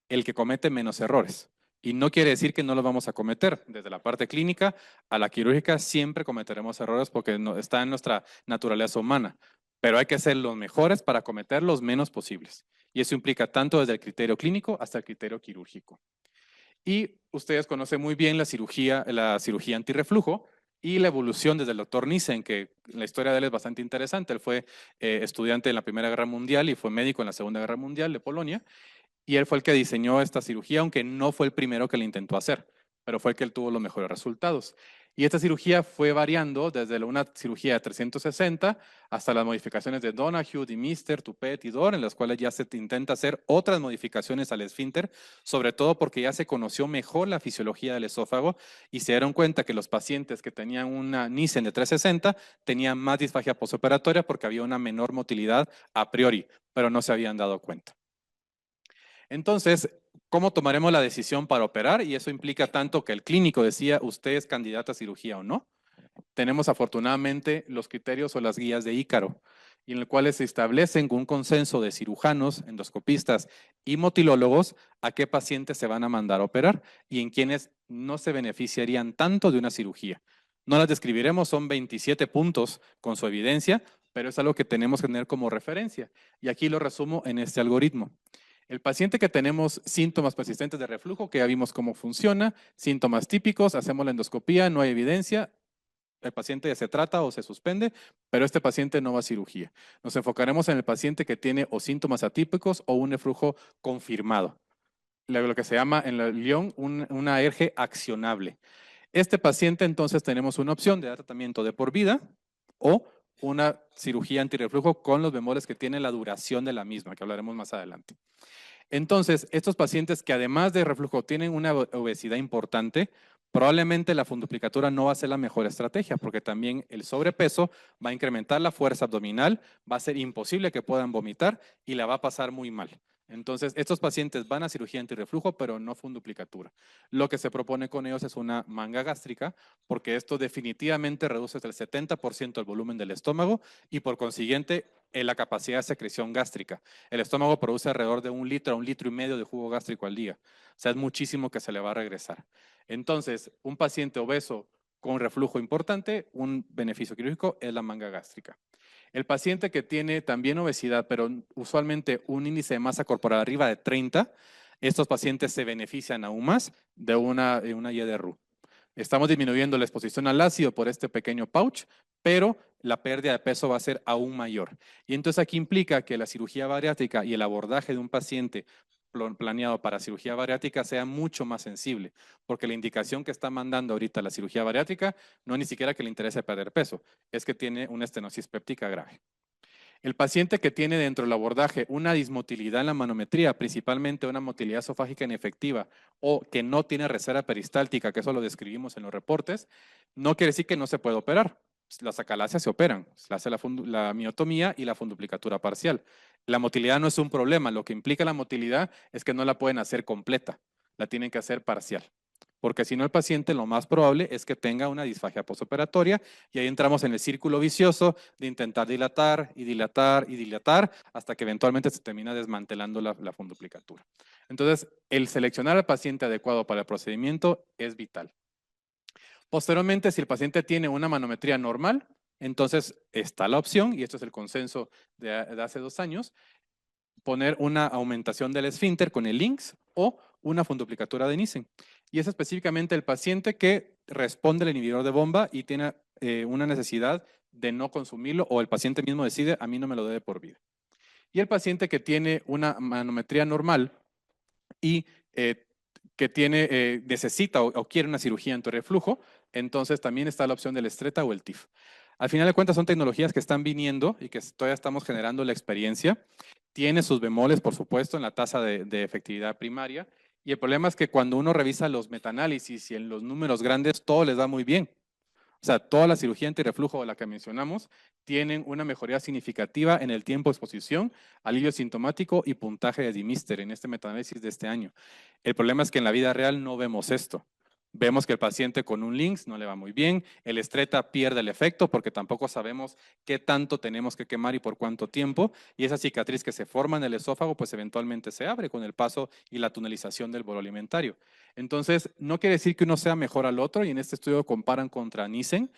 el que comete menos errores. Y no quiere decir que no los vamos a cometer. Desde la parte clínica a la quirúrgica siempre cometeremos errores porque no, está en nuestra naturaleza humana. Pero hay que ser los mejores para cometer los menos posibles. Y eso implica tanto desde el criterio clínico hasta el criterio quirúrgico. Y ustedes conocen muy bien la cirugía antirreflujo y la evolución desde el doctor Nissen, que la historia de él es bastante interesante. Él fue estudiante en la Primera Guerra Mundial y fue médico en la Segunda Guerra Mundial de Polonia. Y él fue el que diseñó esta cirugía, aunque no fue el primero que la intentó hacer, pero fue el que él tuvo los mejores resultados. Y esta cirugía fue variando desde una cirugía de 360 hasta las modificaciones de Donahue, Dimister, Tupet y Dor, en las cuales ya se intenta hacer otras modificaciones al esfínter, sobre todo porque ya se conoció mejor la fisiología del esófago y se dieron cuenta que los pacientes que tenían una Nissen de 360 tenían más disfagia postoperatoria porque había una menor motilidad a priori, pero no se habían dado cuenta. Entonces, ¿cómo tomaremos la decisión para operar? Y eso implica tanto que el clínico decía, usted es candidato a cirugía o no. Tenemos afortunadamente los criterios o las guías de Ícaro, y en el cuales se establecen con un consenso de cirujanos, endoscopistas y motilólogos a qué pacientes se van a mandar a operar y en quienes no se beneficiarían tanto de una cirugía. No las describiremos, son 27 puntos con su evidencia, pero es algo que tenemos que tener como referencia. Y aquí lo resumo en este algoritmo. El paciente que tenemos síntomas persistentes de reflujo, que ya vimos cómo funciona, síntomas típicos, hacemos la endoscopía, no hay evidencia, el paciente se trata o se suspende, pero este paciente no va a cirugía. Nos enfocaremos en el paciente que tiene o síntomas atípicos o un reflujo confirmado, lo que se llama en la Lyon una ERGE accionable. Este paciente entonces tenemos una opción de dar tratamiento de por vida o una cirugía antirreflujo con los bemoles que tiene la duración de la misma, que hablaremos más adelante. Entonces, estos pacientes que además de reflujo tienen una obesidad importante, probablemente la funduplicatura no va a ser la mejor estrategia, porque también el sobrepeso va a incrementar la fuerza abdominal, va a ser imposible que puedan vomitar y la va a pasar muy mal. Entonces, estos pacientes van a cirugía antirreflujo, pero no funduplicatura. Lo que se propone con ellos es una manga gástrica, porque esto definitivamente reduce hasta el 70% el volumen del estómago y por consiguiente la capacidad de secreción gástrica. El estómago produce alrededor de 1 litro a 1,5 litros de jugo gástrico al día. O sea, es muchísimo que se le va a regresar. Entonces, un paciente obeso con reflujo importante, un beneficio quirúrgico es la manga gástrica. El paciente que tiene también obesidad, pero usualmente un índice de masa corporal arriba de 30, estos pacientes se benefician aún más de una YDRU. Estamos disminuyendo la exposición al ácido por este pequeño pouch, pero la pérdida de peso va a ser aún mayor. Y entonces aquí implica que la cirugía bariátrica y el abordaje de un paciente planeado para cirugía bariátrica sea mucho más sensible, porque la indicación que está mandando ahorita la cirugía bariátrica no es ni siquiera que le interese perder peso, es que tiene una estenosis péptica grave. El paciente que tiene dentro del abordaje una dismotilidad en la manometría, principalmente una motilidad esofágica inefectiva o que no tiene reserva peristáltica, que eso lo describimos en los reportes, no quiere decir que no se puede operar. Las acalacias se operan, se hace la miotomía y la funduplicatura parcial. La motilidad no es un problema, lo que implica la motilidad es que no la pueden hacer completa, la tienen que hacer parcial. Porque si no, el paciente lo más probable es que tenga una disfagia postoperatoria y ahí entramos en el círculo vicioso de intentar dilatar y dilatar y dilatar hasta que eventualmente se termina desmantelando la funduplicatura. Entonces, el seleccionar al paciente adecuado para el procedimiento es vital. Posteriormente, si el paciente tiene una manometría normal, entonces está la opción, y esto es el consenso de hace 2 años, poner una aumentación del esfínter con el LINX o una funduplicatura de Nissen. Y es específicamente el paciente que responde al inhibidor de bomba y tiene una necesidad de no consumirlo o el paciente mismo decide, a mí no me lo debe por vida. Y el paciente que tiene una manometría normal y que necesita o quiere una cirugía antirreflujo, entonces también está la opción del Stretta o el TIF. Al final de cuentas son tecnologías que están viniendo y que todavía estamos generando la experiencia. Tiene sus bemoles, por supuesto, en la tasa de efectividad primaria. Y el problema es que cuando uno revisa los metaanálisis y en los números grandes, todo les da muy bien. O sea, toda la cirugía antirreflujo de la que mencionamos tienen una mejoría significativa en el tiempo de exposición, alivio sintomático y puntaje de Dimister en este metaanálisis de este año. El problema es que en la vida real no vemos esto. Vemos que el paciente con un LINX no le va muy bien, el Stretta pierde el efecto porque tampoco sabemos qué tanto tenemos que quemar y por cuánto tiempo, y esa cicatriz que se forma en el esófago pues eventualmente se abre con el paso y la tunelización del bolo alimentario. Entonces, no quiere decir que uno sea mejor al otro, y en este estudio comparan contra Nissen,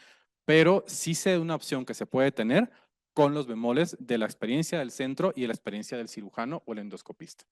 pero sí es una opción que se puede tener con los bemoles de la experiencia del centro y de la experiencia del cirujano o el endoscopista.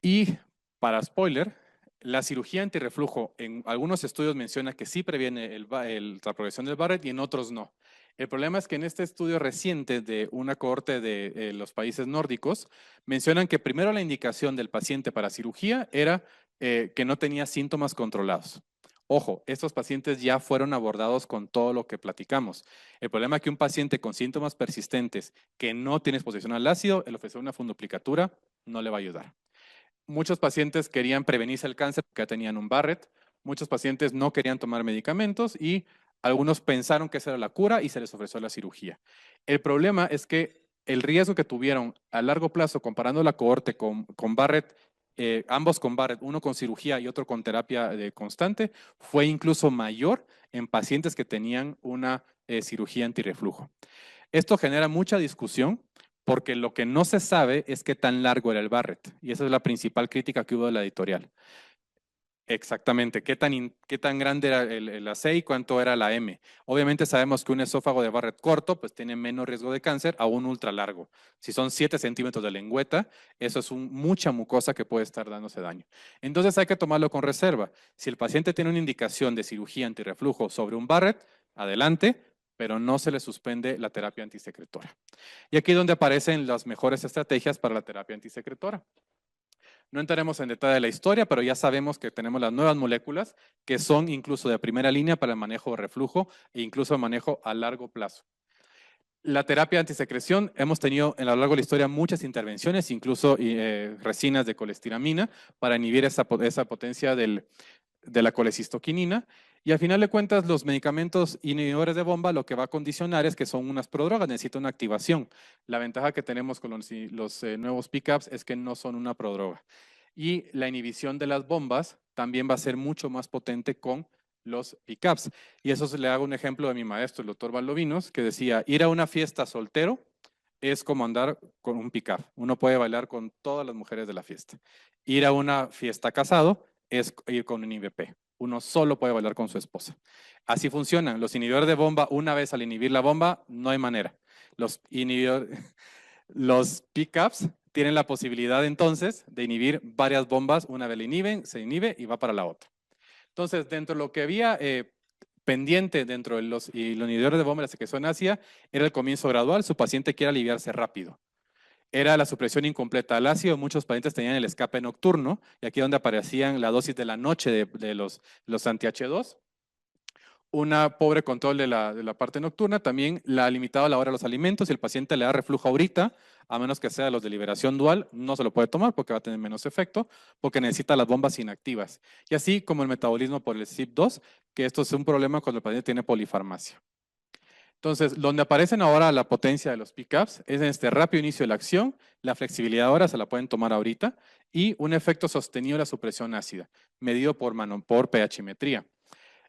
Y para spoiler, la cirugía antirreflujo en algunos estudios menciona que sí previene la progresión del Barrett y en otros no. El problema es que en este estudio reciente de una cohorte de los países nórdicos, mencionan que primero la indicación del paciente para cirugía era que no tenía síntomas controlados. Ojo, estos pacientes ya fueron abordados con todo lo que platicamos. El problema es que un paciente con síntomas persistentes que no tiene exposición al ácido, el ofrecer una funduplicatura no le va a ayudar. Muchos pacientes querían prevenirse el cáncer porque ya tenían un Barrett, muchos pacientes no querían tomar medicamentos y algunos pensaron que esa era la cura y se les ofreció la cirugía. El problema es que el riesgo que tuvieron a largo plazo comparando la cohorte con Barrett, ambos con Barrett, uno con cirugía y otro con terapia constante, fue incluso mayor en pacientes que tenían una cirugía antirreflujo. Esto genera mucha discusión porque lo que no se sabe es qué tan largo era el Barrett, y esa es la principal crítica que hubo de la editorial. Exactamente, qué tan grande era la C y cuánto era la M. Obviamente sabemos que un esófago de Barrett corto pues tiene menos riesgo de cáncer a un ultra largo. Si son 7 centímetros de lengüeta, eso es mucha mucosa que puede estar dándose daño. Entonces hay que tomarlo con reserva. Si el paciente tiene una indicación de cirugía antirreflujo sobre un Barrett, adelante, pero no se le suspende la terapia antisecretora. Y aquí es donde aparecen las mejores estrategias para la terapia antisecretora. No entraremos en detalle de la historia, pero ya sabemos que tenemos las nuevas moléculas que son incluso de primera línea para el manejo de reflujo e incluso manejo a largo plazo. La terapia antisecreción, hemos tenido a lo largo de la historia muchas intervenciones, incluso resinas de colestiramina para inhibir esa potencia de la colecistoquinina. Y al final de cuentas, los medicamentos inhibidores de bomba lo que va a condicionar es que son unas prodrogas, necesitan una activación. La ventaja que tenemos con los nuevos pickups es que no son una prodroga. Y la inhibición de las bombas también va a ser mucho más potente con los pickups. Y eso se le hago un ejemplo de mi maestro, el doctor Valdovinos, que decía, ir a una fiesta soltero es como andar con un pickup. Uno puede bailar con todas las mujeres de la fiesta. Ir a una fiesta casado es ir con un IVP. Uno solo puede bailar con su esposa. Así funcionan. Los inhibidores de bomba, una vez al inhibir la bomba, no hay manera. Los pickups tienen la posibilidad entonces de inhibir varias bombas. Una vez la inhiben, se inhibe y va para la otra. Entonces, dentro de lo que había pendiente dentro de los inhibidores de bomba de la secreción ácida, era el comienzo gradual, su paciente quiere aliviarse rápido. Era la supresión incompleta al ácido, muchos pacientes tenían el escape nocturno, y aquí donde aparecían la dosis de la noche de los anti-H2. Una pobre control de la parte nocturna, también la limitaba a la hora de los alimentos. Si el paciente le da reflujo ahorita, a menos que sea los de liberación dual, no se lo puede tomar porque va a tener menos efecto, porque necesita las bombas inactivas. Y así como el metabolismo por el CYP2, que esto es un problema cuando el paciente tiene polifarmacia. Entonces, donde aparecen ahora la potencia de los pickups es en este rápido inicio de la acción, la flexibilidad ahora se la pueden tomar ahorita, y un efecto sostenido de la supresión ácida, medido por pHimetría.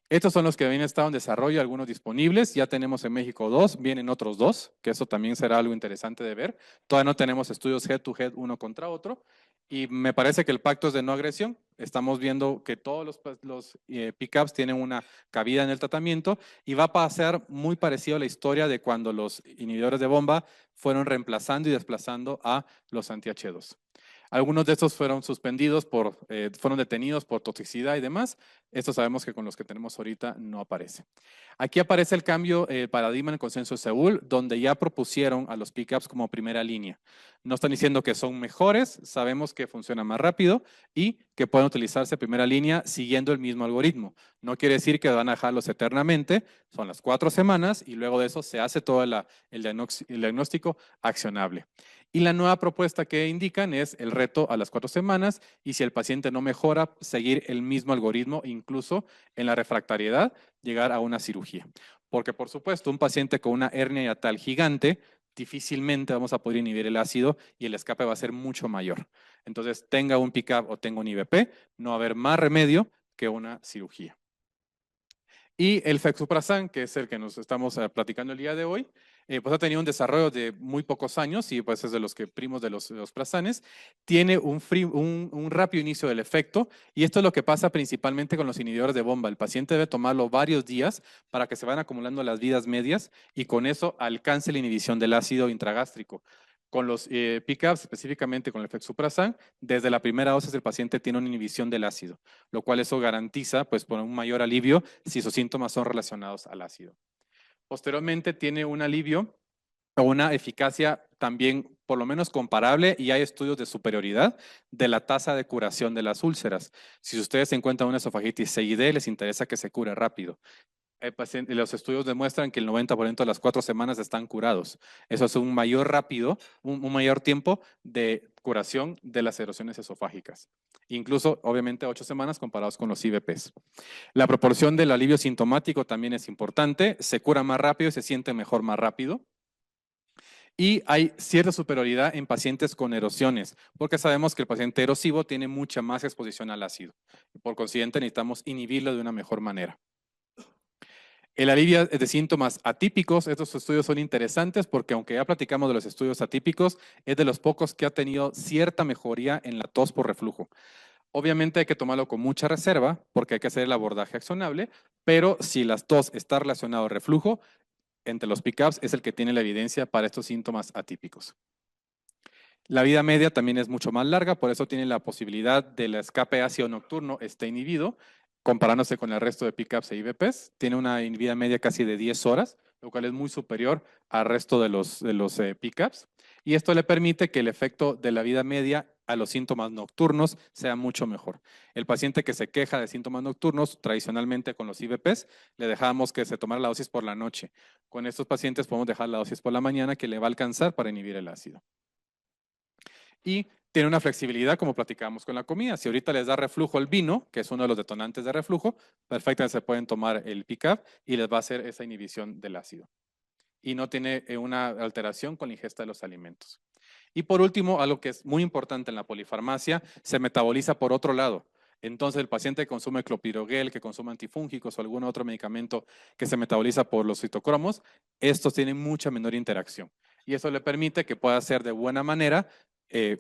Estos son los que habían estado en desarrollo, algunos disponibles. Ya tenemos en México 2, vienen otros 2, que eso también será algo interesante de ver. Todavía no tenemos estudios head-to-head uno contra otro. Y me parece que el pacto es de no agresión. Estamos viendo que todos los pickups tienen una cabida en el tratamiento y va a pasar muy parecido a la historia de cuando los inhibidores de bomba fueron reemplazando y desplazando a los anti-H2. Algunos de estos fueron suspendidos fueron detenidos por toxicidad y demás. Estos sabemos que con los que tenemos ahorita no aparece. Aquí aparece el cambio paradigma en el consenso de Seúl, donde ya propusieron a los pickups como primera línea. No están diciendo que son mejores, sabemos que funcionan más rápido y que pueden utilizarse primera línea siguiendo el mismo algoritmo. No quiere decir que van a dejarlos eternamente, son las 4 semanas y luego de eso se hace todo el diagnóstico accionable. Y la nueva propuesta que indican es el reto a las 4 semanas y si el paciente no mejora, seguir el mismo algoritmo, incluso en la refractariedad, llegar a una cirugía. Porque por supuesto, un paciente con una hernia hiatal gigante, difícilmente vamos a poder inhibir el ácido y el escape va a ser mucho mayor. Entonces, tenga un PICAP o tenga un IVP, no va a haber más remedio que una cirugía. Y el fexuprasan, que es el que nos estamos platicando el día de hoy, pues ha tenido un desarrollo de muy pocos años y pues es de los que primos de los prasanes. Tiene un rápido inicio del efecto y esto es lo que pasa principalmente con los inhibidores de bomba. El paciente debe tomarlo varios días para que se van acumulando las vidas medias y con eso alcance la inhibición del ácido intragástrico. Con los pickups, específicamente con el fexuprasan, desde la primera dosis el paciente tiene una inhibición del ácido, lo cual eso garantiza pues por un mayor alivio si sus síntomas son relacionados al ácido. Posteriormente tiene un alivio o una eficacia también por lo menos comparable y hay estudios de superioridad de la tasa de curación de las úlceras. Si ustedes encuentran una esofagitis CID, les interesa que se cure rápido. Los estudios demuestran que el 90% de las 4 semanas están curados. Eso es un mayor tiempo de curación de las erosiones esofágicas. Incluso, obviamente, 8 semanas comparados con los IVPs. La proporción del alivio sintomático también es importante. Se cura más rápido y se siente mejor más rápido. Y hay cierta superioridad en pacientes con erosiones, porque sabemos que el paciente erosivo tiene mucha más exposición al ácido. Por consiguiente, necesitamos inhibirlo de una mejor manera. El alivio de síntomas atípicos, estos estudios son interesantes porque aunque ya platicamos de los estudios atípicos, es de los pocos que ha tenido cierta mejoría en la tos por reflujo. Obviamente hay que tomarlo con mucha reserva porque hay que hacer el abordaje accionable, pero si la tos está relacionada al reflujo, entre los pickups es el que tiene la evidencia para estos síntomas atípicos. La vida media también es mucho más larga, por eso tiene la posibilidad del escape ácido nocturno esté inhibido, comparándose con el resto de pickups e IVPs. Tiene una vida media casi de 10 horas, lo cual es muy superior al resto de los pickups. Y esto le permite que el efecto de la vida media a los síntomas nocturnos sea mucho mejor. El paciente que se queja de síntomas nocturnos, tradicionalmente con los IVPs, le dejamos que se tomara la dosis por la noche. Con estos pacientes podemos dejar la dosis por la mañana que le va a alcanzar para inhibir el ácido. Y tiene una flexibilidad como platicábamos con la comida. Si ahorita les da reflujo el vino, que es uno de los detonantes de reflujo, perfectamente se pueden tomar el PICAP y les va a hacer esa inhibición del ácido. Y no tiene una alteración con la ingesta de los alimentos. Y por último, algo que es muy importante en la polifarmacia, se metaboliza por otro lado. Entonces, el paciente que consume clopidogrel, que consume antifúngicos o algún otro medicamento que se metaboliza por los citocromos, estos tienen mucha menor interacción. Y eso le permite que pueda hacer de buena manera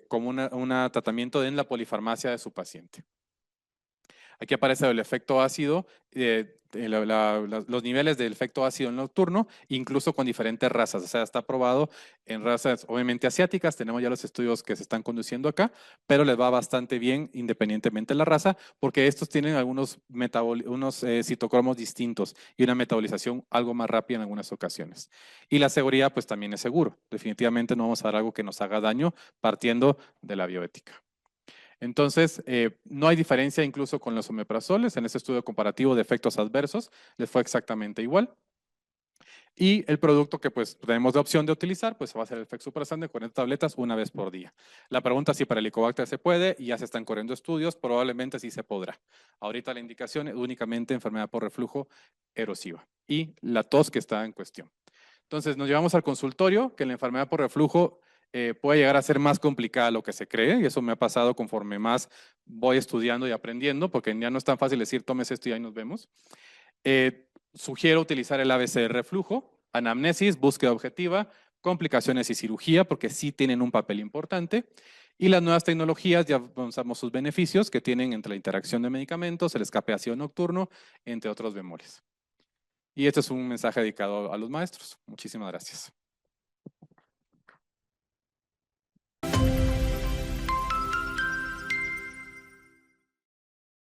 como un tratamiento en la polifarmacia de su paciente. Aquí aparece el efecto ácido. los niveles del efecto ácido nocturno, incluso con diferentes razas. O sea, está probado en razas obviamente asiáticas, tenemos ya los estudios que se están conduciendo acá, pero les va bastante bien independientemente de la raza, porque estos tienen algunos citocromos distintos y una metabolización algo más rápida en algunas ocasiones. Y la seguridad pues también es seguro. Definitivamente no vamos a dar algo que nos haga daño partiendo de la bioética. Entonces, no hay diferencia incluso con los omeprazoles. En este estudio comparativo de efectos adversos les fue exactamente igual. Y el producto que pues tenemos de opción de utilizar, pues va a ser el Fexuprasán de 40 tabletas una vez por día. La pregunta es si para el Helicobacter se puede, y ya se están corriendo estudios, probablemente sí se podrá. Ahorita la indicación es únicamente enfermedad por reflujo erosiva y la tos que está en cuestión. Entonces nos llevamos al consultorio, que la enfermedad por reflujo puede llegar a ser más complicada de lo que se cree, y eso me ha pasado conforme más voy estudiando y aprendiendo, porque ya no es tan fácil decir, tomes esto y ahí nos vemos. Sugiero utilizar el ABC de reflujo, anamnesis, búsqueda objetiva, complicaciones y cirugía, porque sí tienen un papel importante. Y las nuevas tecnologías, ya avanzamos sus beneficios que tienen entre la interacción de medicamentos, el escape ácido nocturno, entre otros bemoles. Y este es un mensaje dedicado a los maestros. Muchísimas gracias.